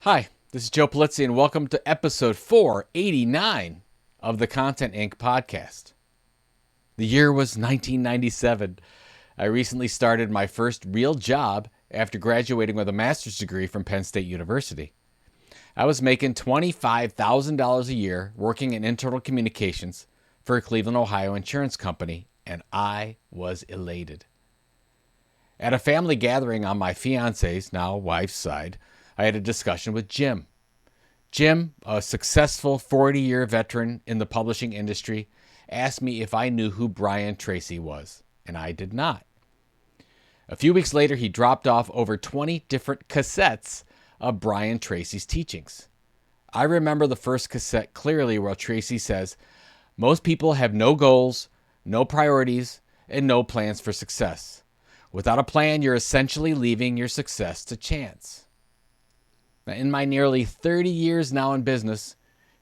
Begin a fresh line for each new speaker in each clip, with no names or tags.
Hi, this is Joe Polizzi, and welcome to episode 489 of the Content Inc. podcast. The year was 1997. I recently started my first real job after graduating with a master's degree from Penn State University. I was making $25,000 a year working in internal communications for a Cleveland, Ohio insurance company, and I was elated. At a family gathering on my fiance's, now wife's side, I had a discussion with Jim. Jim, a successful 40-year veteran in the publishing industry, asked me if I knew who Brian Tracy was, and I did not. A few weeks later, he dropped off over 20 different cassettes of Brian Tracy's teachings. I remember the first cassette clearly where Tracy says, "Most people have no goals, no priorities, and no plans for success. Without a plan, you're essentially leaving your success to chance." Now, in my nearly 30 years now in business,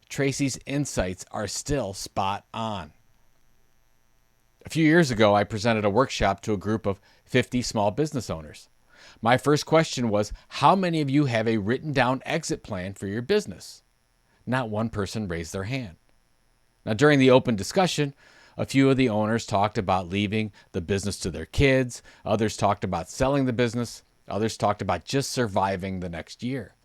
Tracy's insights are still spot on. A few years ago, I presented a workshop to a group of 50 small business owners. My first question was, how many of you have a written down exit plan for your business? Not one person raised their hand. Now, during the open discussion, a few of the owners talked about leaving the business to their kids. Others talked about selling the business. Others talked about just surviving the next year.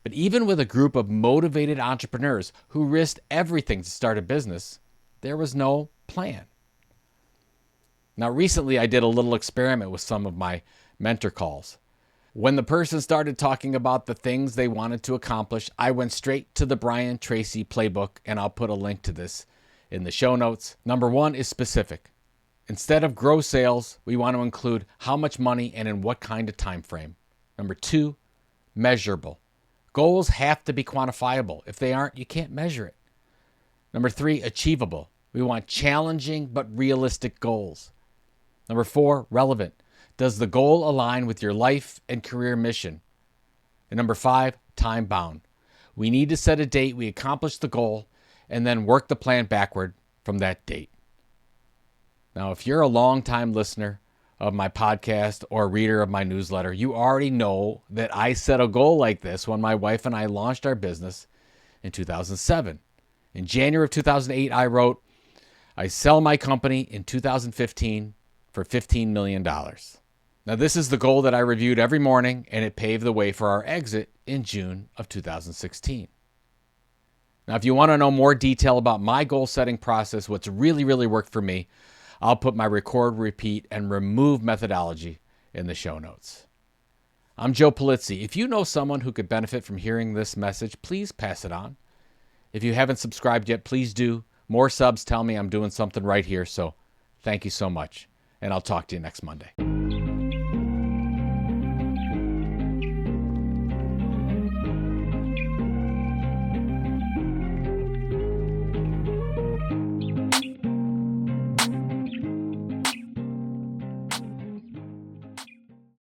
But even with a group of motivated entrepreneurs who risked everything to start a business, there was no plan. Now, recently I did a little experiment with some of my mentor calls. When the person started talking about the things they wanted to accomplish, I went straight to the Brian Tracy playbook, and I'll put a link to this in the show notes. Number one is specific. Instead of gross sales, we want to include how much money and in what kind of time frame. Number two, measurable. Goals have to be quantifiable. If they aren't, you can't measure it. Number three, achievable. We want challenging but realistic goals. Number four, relevant. Does the goal align with your life and career mission? And number five, time bound. We need to set a date, we accomplish the goal, and then work the plan backward from that date. Now, if you're a long-time listener of my podcast or reader of my newsletter, you already know that I set a goal like this when my wife and I launched our business in 2007. In January of 2008, I wrote, "I sell my company in 2015 for $15 million. Now, this is the goal that I reviewed every morning, and it paved the way for our exit in June of 2016. Now, if you want to know more detail about my goal-setting process, what's really worked for me, I'll put my record, repeat, and remove methodology in the show notes. I'm Joe Polizzi. If you know someone who could benefit from hearing this message, please pass it on. If you haven't subscribed yet, please do. More subs tell me I'm doing something right here, so thank you so much, and I'll talk to you next Monday.